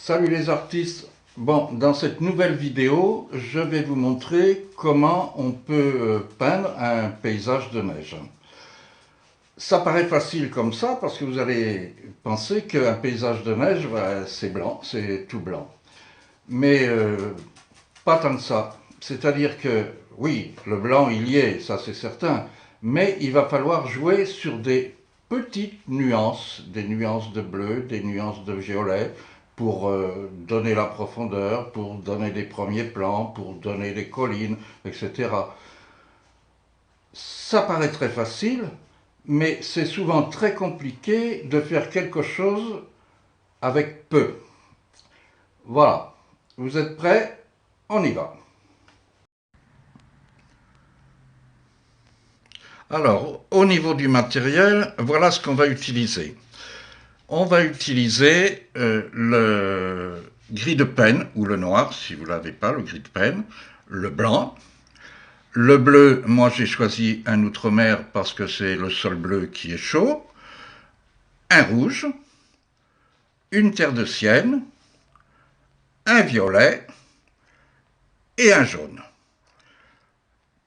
Salut les artistes. Bon, dans cette nouvelle vidéo, je vais vous montrer comment on peut peindre un paysage de neige. Ça paraît facile comme ça parce que vous allez penser qu'un paysage de neige, c'est blanc, c'est tout blanc. Mais pas tant que ça. C'est-à-dire que, oui, le blanc il y est, ça c'est certain, mais il va falloir jouer sur des petites nuances, des nuances de bleu, des nuances de violet, pour donner la profondeur, pour donner des premiers plans, pour donner des collines, etc. Ça paraît très facile, mais c'est souvent très compliqué de faire quelque chose avec peu. Voilà, vous êtes prêts? On y va. Alors, au niveau du matériel, voilà ce qu'on va utiliser. On va utiliser le gris de pen, ou le noir, si vous ne l'avez pas, le gris de pen, le blanc. Le bleu, moi j'ai choisi un outre-mer parce que c'est le sol bleu qui est chaud. Un rouge, une terre de sienne, un violet et un jaune.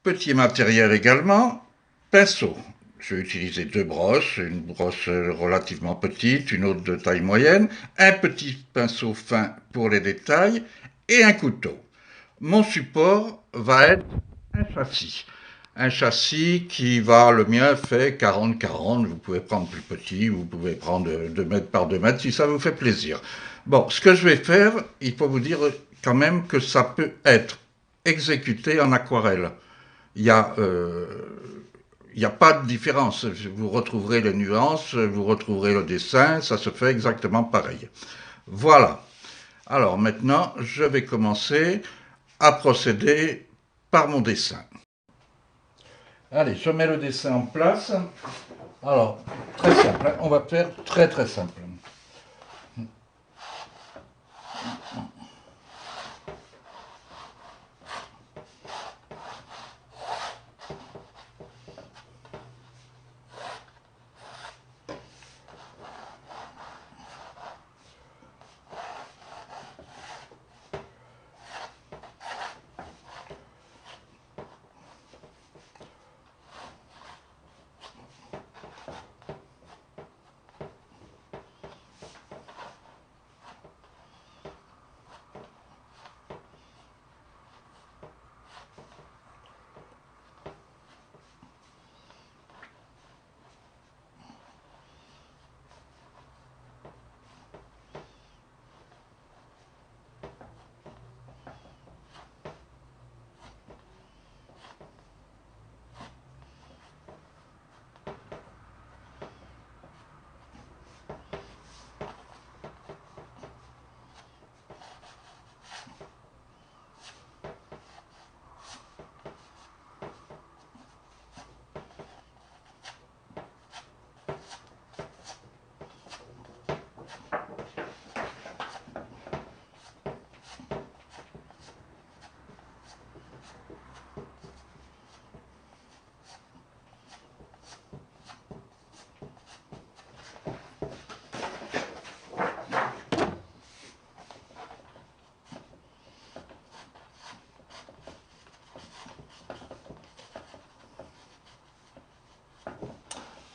Petit matériel également, pinceau. Je vais utiliser deux brosses, une brosse relativement petite, une autre de taille moyenne, un petit pinceau fin pour les détails et un couteau. Mon support va être un châssis. Un châssis qui va, le mien fait 40-40, vous pouvez prendre plus petit, vous pouvez prendre 2 mètres par 2 mètres si ça vous fait plaisir. Bon, ce que je vais faire, il faut vous dire quand même que ça peut être exécuté en aquarelle. Il y a il n'y a pas de différence. Vous retrouverez les nuances, vous retrouverez le dessin, ça se fait exactement pareil. Voilà. Alors maintenant, je vais commencer à procéder par mon dessin. Allez, je mets le dessin en place. Alors, très simple, on va faire très simple.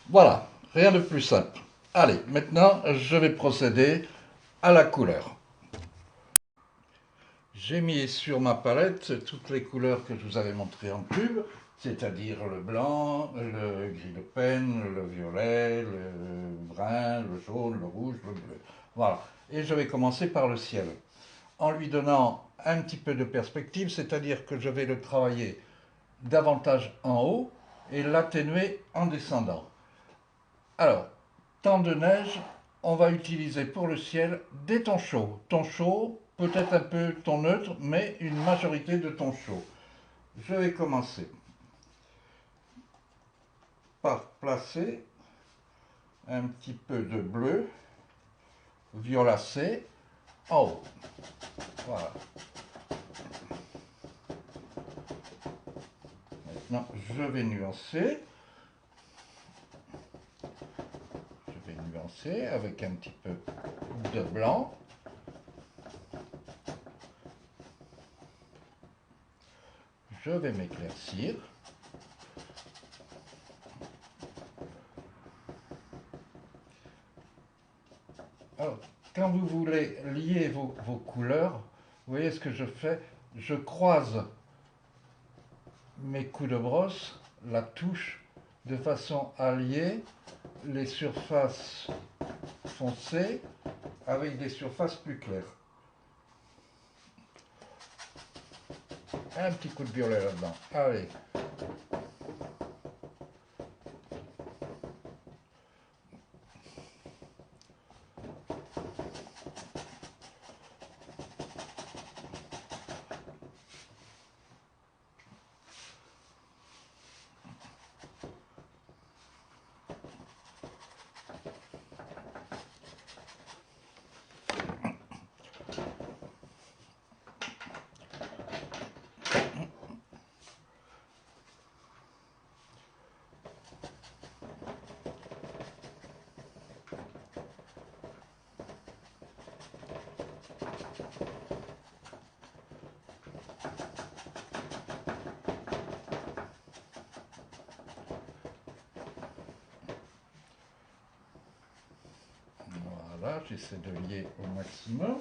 Voilà, rien de plus simple. Allez, maintenant, je vais procéder à la couleur. J'ai mis sur ma palette toutes les couleurs que je vous avais montrées en pub, c'est-à-dire le blanc, le gris de pen, le violet, le brun, le jaune, le rouge, le bleu. Voilà. Et je vais commencer par le ciel, en lui donnant un petit peu de perspective, c'est-à-dire que je vais le travailler davantage en haut et l'atténuer en descendant. Alors, temps de neige, on va utiliser pour le ciel des tons chauds. Tons chauds, peut-être un peu ton neutre, mais une majorité de tons chauds. Je vais commencer par placer un petit peu de bleu violacé en haut. Voilà. Maintenant, je vais nuancer. Je vais nuancer avec un petit peu de blanc. je vais m'éclaircir. Alors, quand vous voulez lier vos couleurs, vous voyez ce que je fais? Je croise mes coups de brosse, la touche, de façon à lier les surfaces foncées avec des surfaces plus claires. Un petit coup de violet là-dedans. Allez. Voilà, j'essaie de lier au maximum.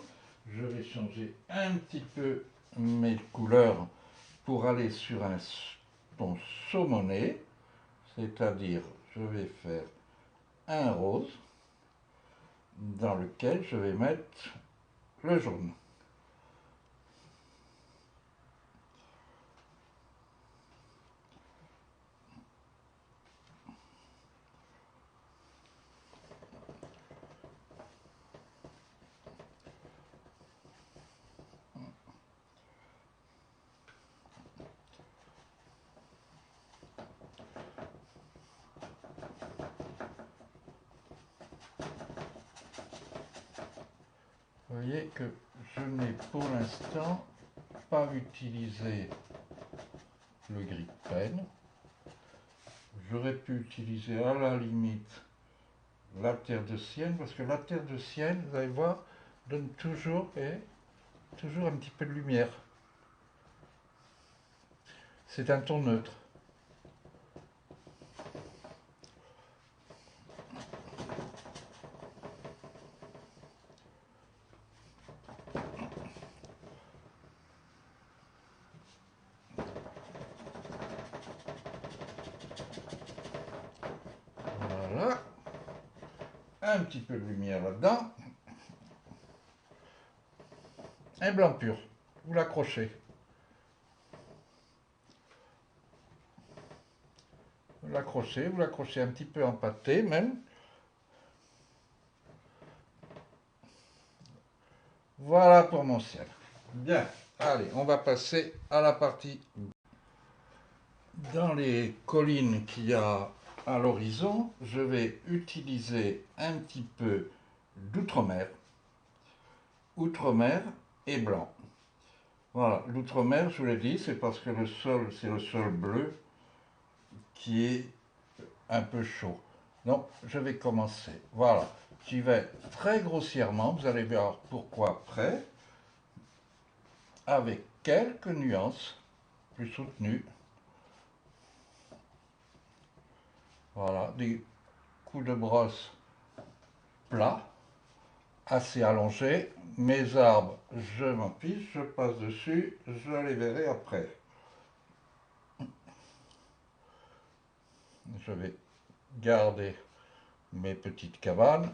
Je vais changer un petit peu mes couleurs pour aller sur un ton saumoné, c'est-à-dire je vais faire un rose dans lequel je vais mettre le jaune. Vous voyez que je n'ai pour l'instant pas utilisé le gris de peine. J'aurais pu utiliser à la limite la terre de Sienne, parce que la terre de Sienne, vous allez voir, donne toujours un petit peu de lumière. C'est un ton neutre. Voilà. Un petit peu de lumière là-dedans. Un blanc pur. Vous l'accrochez. Vous l'accrochez un petit peu empâté même. Voilà pour mon ciel. Bien, allez, on va passer à la partie. Dans les collines qu'il y a à l'horizon, je vais utiliser un petit peu d'outre-mer. Outre-mer et blanc. Voilà, l'outre-mer, je vous l'ai dit, c'est parce que le sol, c'est le sol bleu qui est un peu chaud. Donc, je vais commencer. Voilà, j'y vais très grossièrement, vous allez voir pourquoi après, avec quelques nuances plus soutenues. Voilà, des coups de brosse plats, assez allongés. Mes arbres, je m'en fiche, je passe dessus, je les verrai après. Je vais garder mes petites cabanes.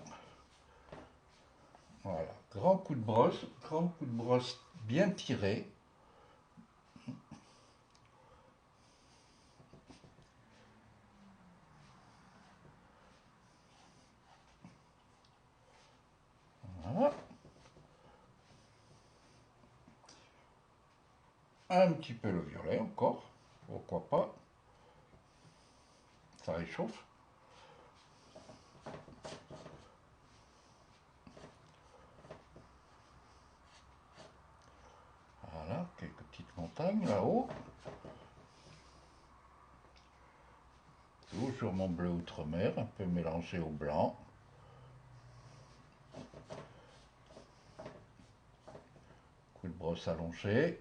Voilà, grand coup de brosse bien tiré. Voilà. Un petit peu le violet encore, pourquoi pas. Ça réchauffe. Voilà, quelques petites montagnes là-haut. Toujours mon bleu outre-mer, un peu mélangé au blanc. Coup de brosse allongé.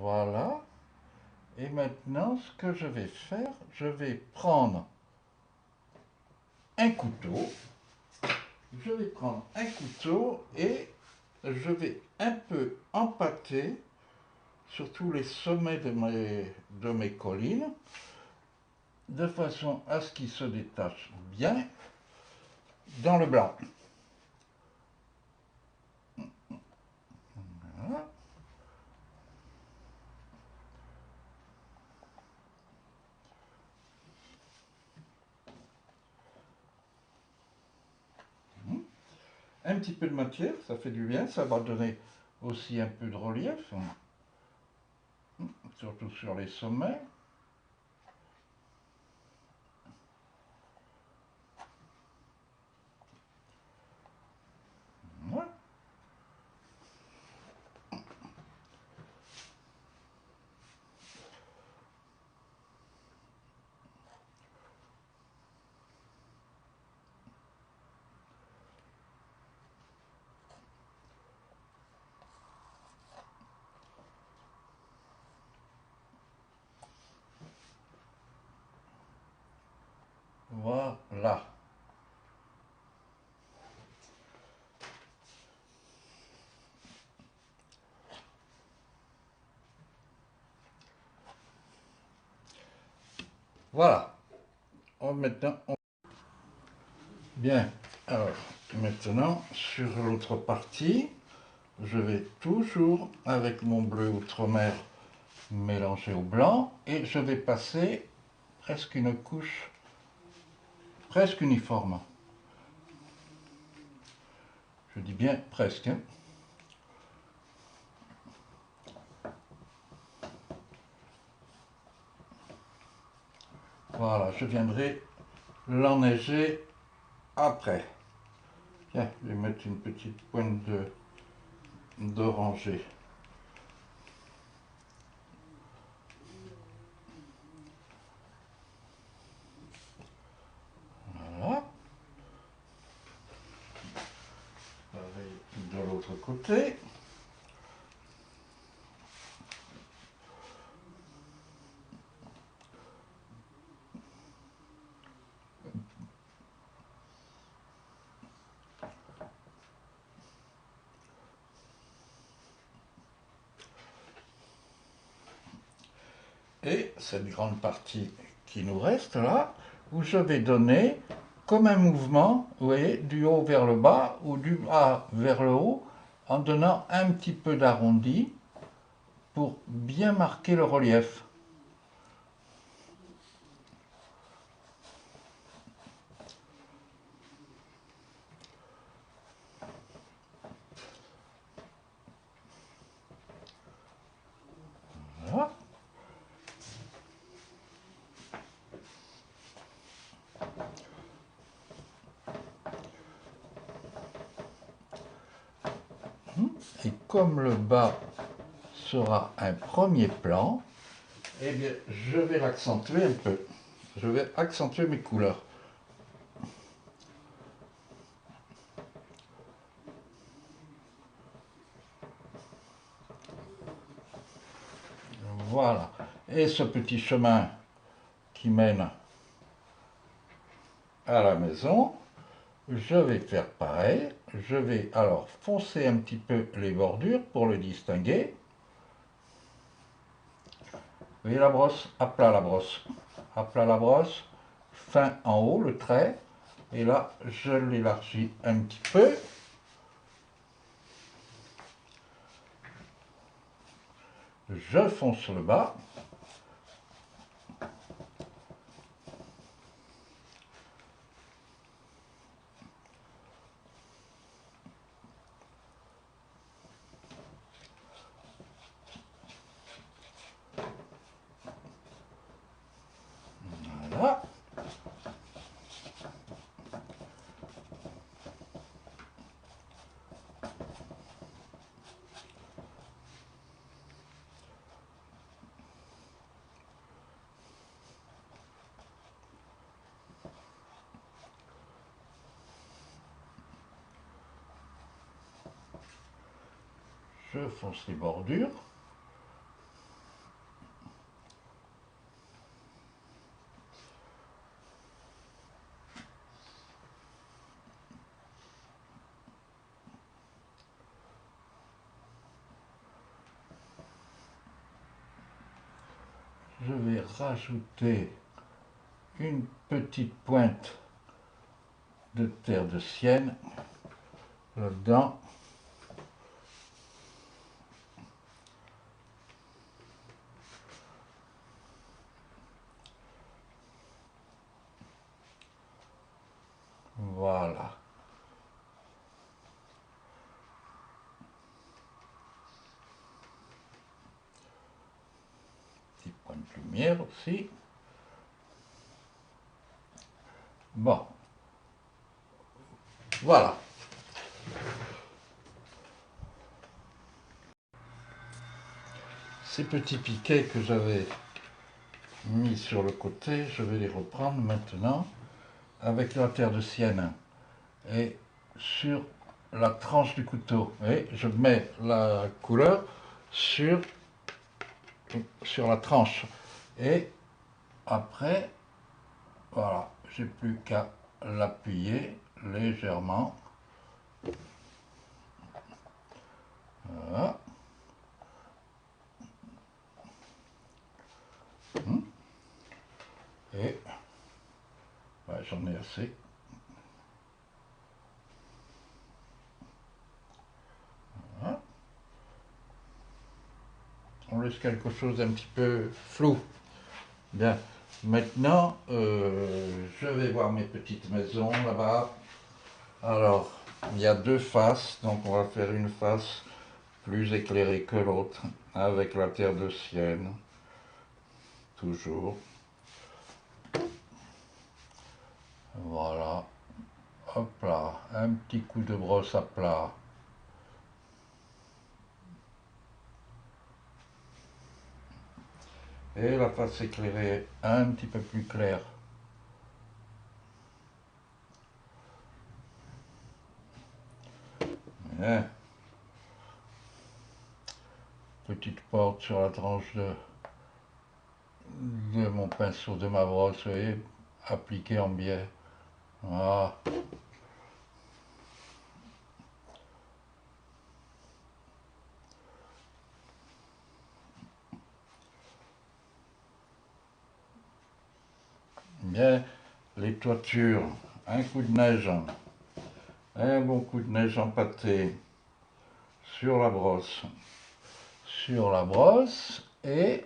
Voilà. Et maintenant, ce que je vais faire, je vais prendre un couteau. Je vais prendre un couteau et je vais un peu empâter sur tous les sommets de mes collines, de façon à ce qu'ils se détachent bien dans le blanc. Voilà. Un petit peu de matière, ça fait du bien, ça va donner aussi un peu de relief, surtout sur les sommets. Voilà. Voilà. Voilà. Bien. Alors, maintenant, sur l'autre partie, je vais toujours, avec mon bleu outre-mer, mélanger au blanc et je vais passer presque une couche presque uniforme. Je dis bien presque. Voilà, je viendrai l'enneiger après. Tiens, je vais mettre une petite pointe d'oranger. Voilà. Pareil de l'autre côté. Et cette grande partie qui nous reste là, où je vais donner comme un mouvement, vous voyez, du haut vers le bas ou du bas vers le haut, en donnant un petit peu d'arrondi pour bien marquer le relief. Voilà. Et comme le bas sera un premier plan, eh bien, je vais l'accentuer un peu. Je vais accentuer mes couleurs. Voilà. Et ce petit chemin qui mène à la maison, je vais faire pareil. Je vais alors foncer un petit peu les bordures pour le distinguer. Vous voyez la brosse? À plat la brosse. À plat la brosse. Fin en haut, le trait. Et là, je l'élargis un petit peu. Je fonce le bas. Voilà. Je fonce les bordures. je vais rajouter une petite pointe de terre de sienne là-dedans. Voilà. Petit point de lumière aussi. Bon. Voilà. Ces petits piquets que j'avais mis sur le côté, je vais les reprendre maintenant avec la terre de sienne et sur la tranche du couteau. Et je mets la couleur sur la tranche. Et après, voilà, j'ai plus qu'à l'appuyer légèrement. Voilà. Et j'en ai assez. Voilà. On laisse quelque chose d'un petit peu flou. Bien. Maintenant, je vais voir mes petites maisons là-bas. Alors, il y a deux faces, donc on va faire une face plus éclairée que l'autre, avec la terre de sienne, toujours. Voilà. Hop là, un petit coup de brosse à plat. Et la face éclairée un petit peu plus claire. Bien. Petite porte sur la tranche de mon pinceau, de ma brosse, et appliquée en biais. Voilà. Bien, les toitures, un coup de neige, un bon coup de neige empâté sur la brosse, et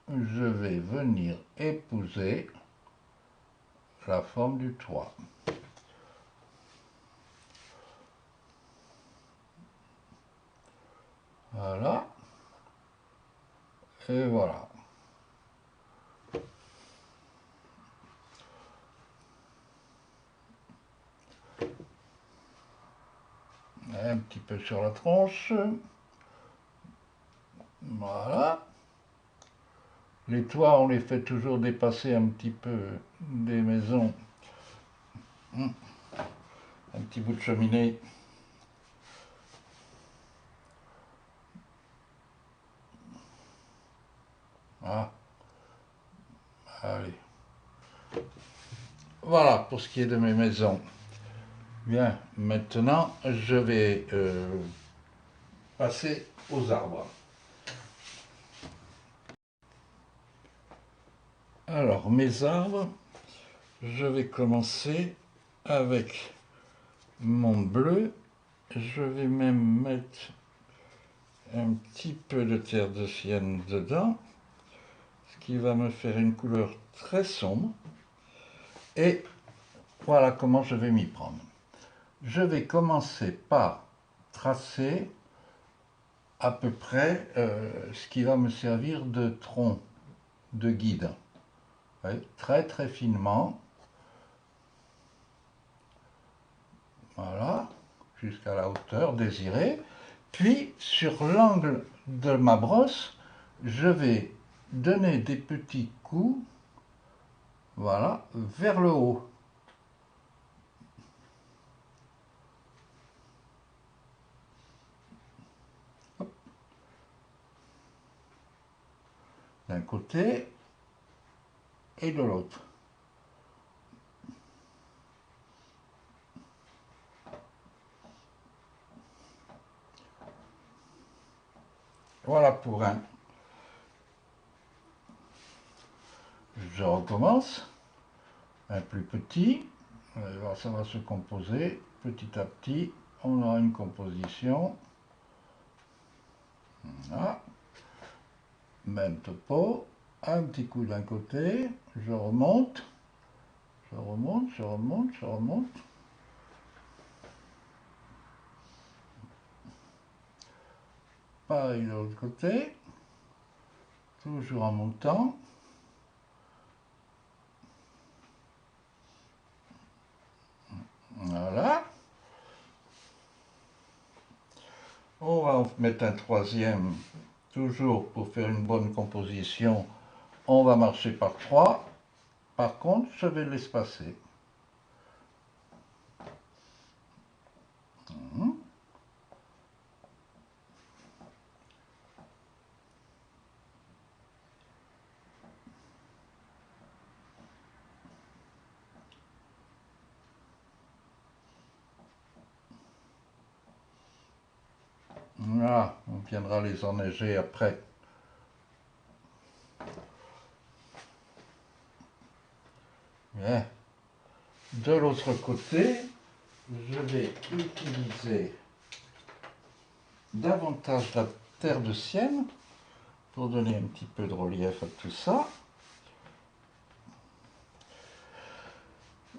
je vais venir épouser la forme du toit. Voilà. Et voilà. Un petit peu sur la tronche. Voilà. Les toits, on les fait toujours dépasser un petit peu des maisons. Un petit bout de cheminée. Voilà. Allez. Voilà pour ce qui est de mes maisons. Bien, maintenant je vais passer aux arbres. Alors, mes arbres, je vais commencer avec mon bleu. Je vais même mettre un petit peu de terre de sienne dedans, ce qui va me faire une couleur très sombre. Et voilà comment je vais m'y prendre. Je vais commencer par tracer à peu près ce qui va me servir de tronc, de guide. Oui, très très finement. Voilà, jusqu'à la hauteur désirée. Puis, sur l'angle de ma brosse, je vais donner des petits coups, voilà, vers le haut. D'un côté et de l'autre. Voilà pour un. Je recommence. Un plus petit. Vous allez voir, ça va se composer. Petit à petit, on aura une composition. Voilà. Même topo. Un petit coup d'un côté. Je remonte. Je remonte, je remonte, je remonte. Pareil de l'autre côté. Toujours en montant. Voilà. On va en mettre un troisième, toujours pour faire une bonne composition. On va marcher par 3. Par contre, je vais l'espacer. Voilà, on viendra les enneiger après. Bien. De l'autre côté, je vais utiliser davantage la terre de Sienne pour donner un petit peu de relief à tout ça.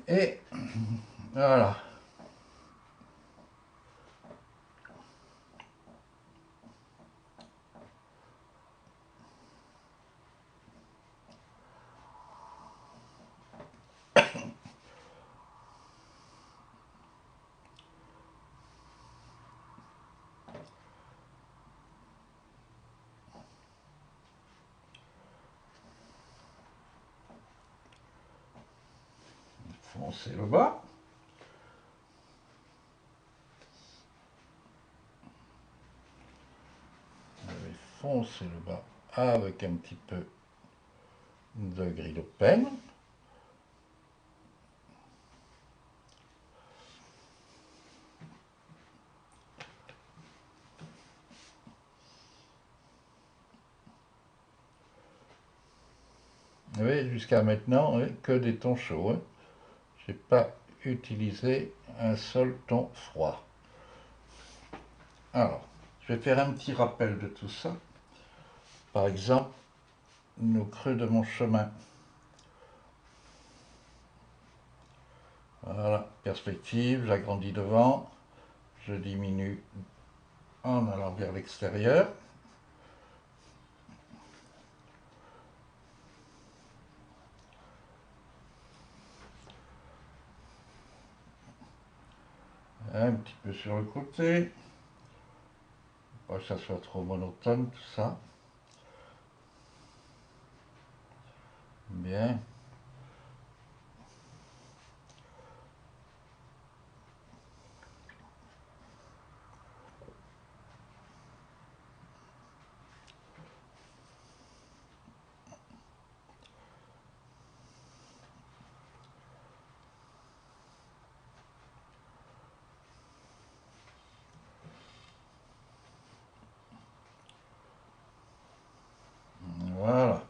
Et voilà. Foncer le bas. Je vais foncer le bas avec un petit peu de gris de peine. Vous voyez, jusqu'à maintenant, que des tons chauds. Je n'ai pas utilisé un seul ton froid. Alors, je vais faire un petit rappel de tout ça. Par exemple, le creux de mon chemin. Voilà, perspective, j'agrandis devant, je diminue en allant vers l'extérieur. Un petit peu sur le côté, pas que ça soit trop monotone tout ça. Bien. Voilà.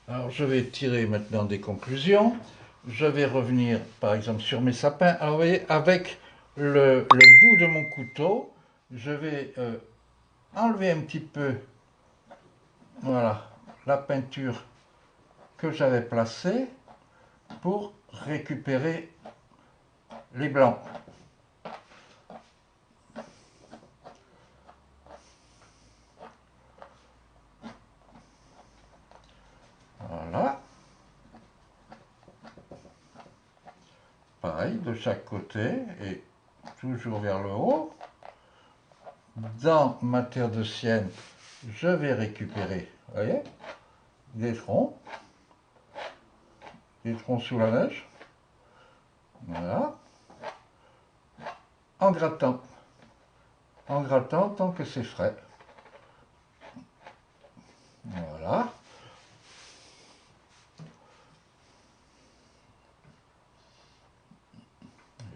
Alors je vais tirer maintenant des conclusions. Je vais revenir par exemple sur mes sapins. Alors vous voyez, avec le bout de mon couteau, je vais enlever un petit peu, voilà, la peinture que j'avais placée pour récupérer les blancs. Voilà. Pareil de chaque côté et toujours vers le haut. Dans ma terre de sienne, je vais récupérer, vous voyez, des troncs sous la neige. Voilà. En grattant tant que c'est frais. Voilà.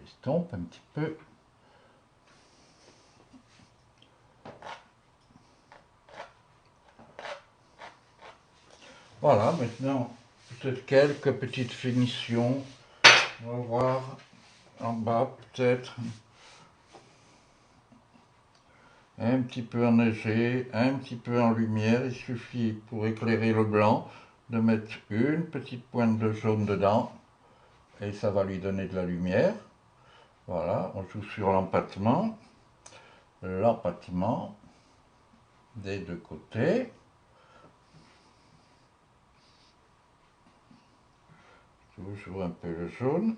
J'estompe un petit peu. Voilà, maintenant, peut-être quelques petites finitions. On va voir en bas, peut-être. Un petit peu enneigé, un petit peu en lumière. Il suffit, pour éclairer le blanc, de mettre une petite pointe de jaune dedans. Et ça va lui donner de la lumière. Voilà, on joue sur l'empattement. L'empattement des deux côtés. Toujours un peu le jaune.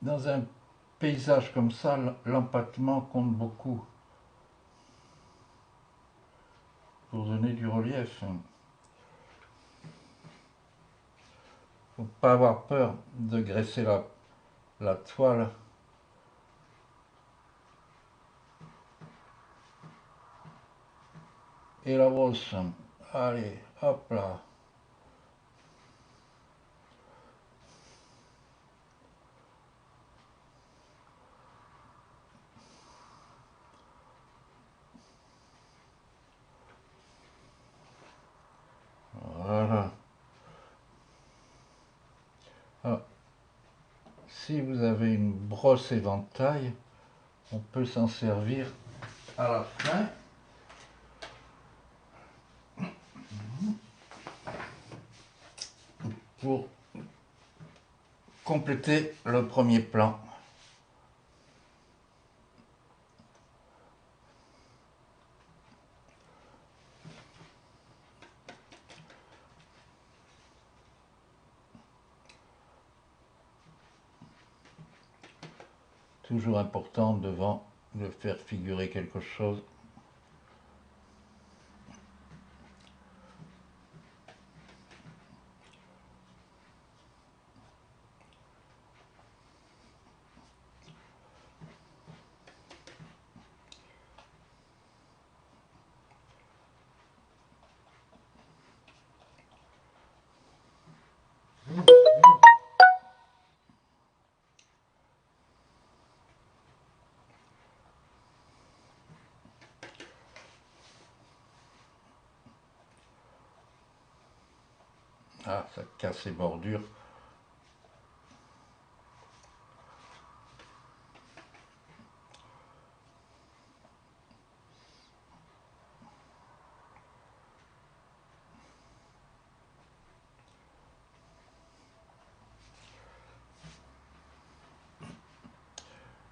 Dans un paysage comme ça, l'empattement compte beaucoup pour donner du relief. Il ne faut pas avoir peur de graisser la toile. Et la brosse. Allez, hop là. Voilà. Ah, si vous avez une brosse éventail, on peut s'en servir à la fin. Pour compléter le premier plan. Toujours important devant de faire figurer quelque chose. Ah, ça casse les bordures.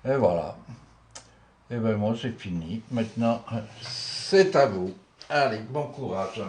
Et voilà. Et ben moi c'est fini. Maintenant, c'est à vous. Allez, bon courage.